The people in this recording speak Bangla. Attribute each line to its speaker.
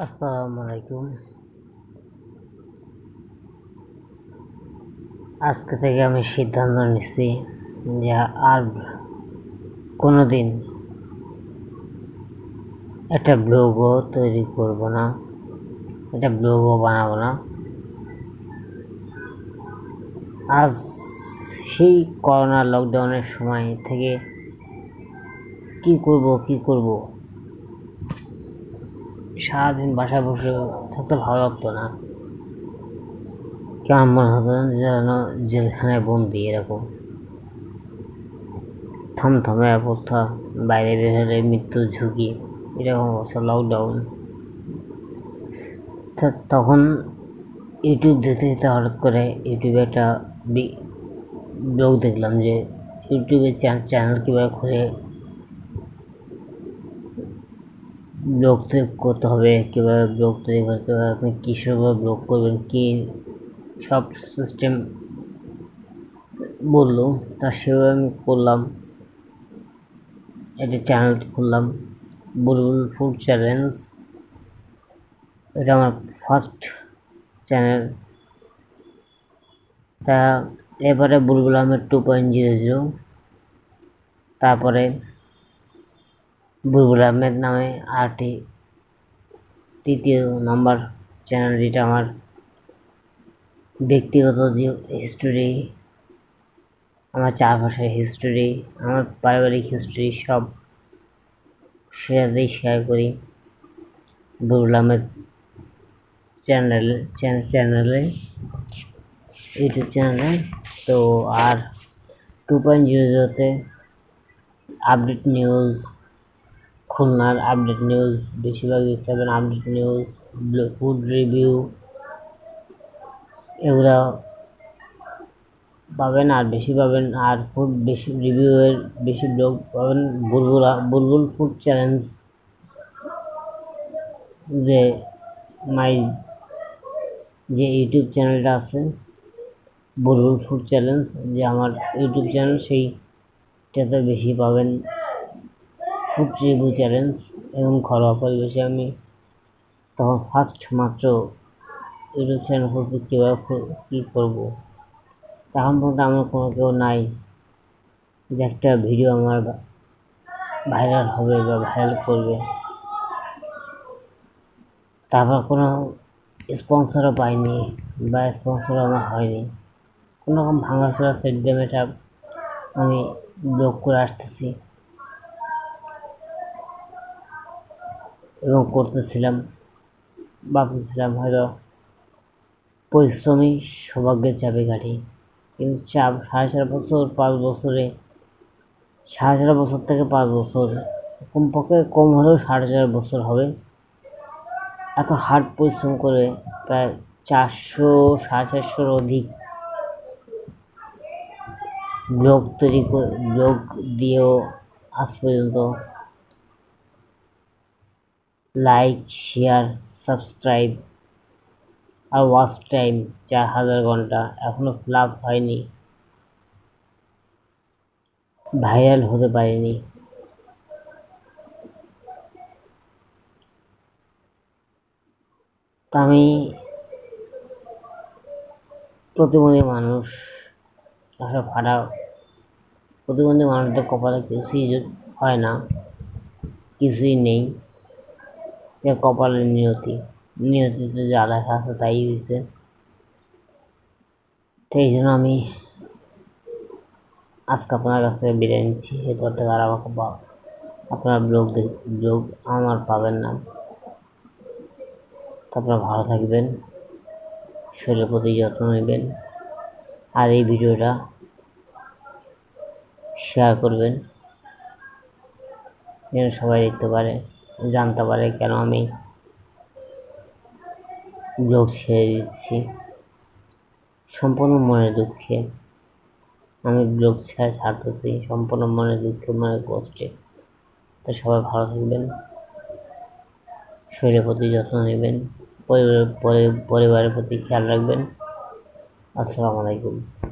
Speaker 1: আসসালামু আলাইকুম। আজকে থেকে আমি সিদ্ধান্ত নিচ্ছি যে আর কোনোদিন একটা ব্লগও তৈরি করব না, একটা ব্লগও বানাবো না। আজ সেই করোনা লকডাউনের সময় থেকে কি করব সারাদিন বাসায় বসে থাকতে ভালো লাগতো না। কেমন মনে হতো যেন জেলখানায় বন্দি, এরকম থমথমে অবস্থা, বাইরে বের হলে মৃত্যুর ঝুঁকি, এরকম অবস্থা লকডাউন। তখন ইউটিউব দেখতে দেখতে হঠাৎ করে ইউটিউবে একটা ব্লগ দেখলাম যে ইউটিউবে চ্যানেল কীভাবে খুলে ব্লগ তৈরি করতে হবে, কীভাবে ব্লগ তৈরি করতে হবে, আপনি কিসের উপর ব্লগ করবেন, কি সব সিস্টেম বললো। তা সেভাবে আমি করলাম, একটা চ্যানেল খুললাম, বুলবুল ফুড চ্যালেঞ্জ। এটা আমার ফার্স্ট চ্যানেল। তা এবারে বুলবুল আহমেদ 2.00, তারপরে বুলবুল আহমেদ নামে আরটি তৃতীয় নাম্বার চ্যানেল, যেটা আমার ব্যক্তিগত হিস্টোরি, আমার চারপাশের হিস্টোরি, আমার পারিবারিক হিস্টোরি সব সেটাতেই শেয়ার করি বুলবুল আহমেদ চ্যানেলে, ইউটিউব চ্যানেলে। তো আর 2.00তে আপডেট নিউজ, খুলনার আপডেট নিউজ, বেশিরভাগ দেখতে পাবেন আপডেট নিউজ, ফুড রিভিউ, এগুলো পাবেন। আর বেশি পাবেন, আর ফুড বেশি রিভিউয়ের বেশি ব্লগ পাবেন বুলবুল ফুড চ্যালেঞ্জ, যে মাই যে ইউটিউব চ্যানেলটা আছে বুলবুল ফুড চ্যালেঞ্জ, যে আমার ইউটিউব চ্যানেল, সেইটাতে বেশি পাবেন ফুড রিভিউ চ্যালেঞ্জ। এবং ঘরোয়া পরিবেশে আমি তখন ফার্স্ট মাত্র ইউটিউব চ্যানেল খুলতে কীভাবে কী করবো, তখন পর্যন্ত আমার কোনো কেউ নাই যে একটা ভিডিও আমার ভাইরাল হবে বা ভাইরাল করবে। তারপর কোনো স্পন্সরও পাইনি বা স্পন্সরও আমার হয়নি। কোনোরকম ভাঙাচোরা সেটডেমেটা আমি ব্লগ করে আসতেছি এবং করতেছিলাম, ভাবতেছিলাম হয়তো পরিশ্রমী সৌভাগ্যের চাবিকাঠি। কিন্তু 4.5 বছর 5 বছরে, 4.5 বছর থেকে 5 বছর, কমপক্ষে কম হলেও 4.5 বছর হবে, এত হার্ড পরিশ্রম করে প্রায় 400 450-র অধিক ব্লগ দিয়েও আজ পর্যন্ত লাইক, শেয়ার, সাবস্ক্রাইব আর ওয়াচ টাইম 4,000 ঘন্টা এখনো ফ্লাপ হয়নি, ভাইরাল হতে পারিনি। তা আমি প্রতিবন্ধী মানুষ, আসলে ফাটা প্রতিবন্ধী মানুষদের কপালে কিছুই হয় না, কিছুই নেই, যে কপালের নিয়তিতে যা লেখা আছে তাই হয়েছে। সেই জন্য আমি আজকে আপনার কাছ থেকে বিদায় নিচ্ছি। এরপর থেকে আর আমাকে আপনার ব্লগ আমার পাবেন না। আপনারা ভালো থাকবেন, শরীরের প্রতি যত্ন নেবেন, আর এই ভিডিওটা শেয়ার করবেন যেন সবাই দেখতে পারে, জানতে পারে কেন আমি ব্লগ ছেড়ে দিচ্ছি। সম্পূর্ণ মনের দুঃখে আমি ব্লগ ছাড়তেছি, সম্পূর্ণ মনের দুঃখে, মনের কষ্টে। তো সবাই ভালো থাকবেন, শরীরের প্রতি যত্ন নেবেন, পরিবারের প্রতি খেয়াল রাখবেন। আসসালামু আলাইকুম।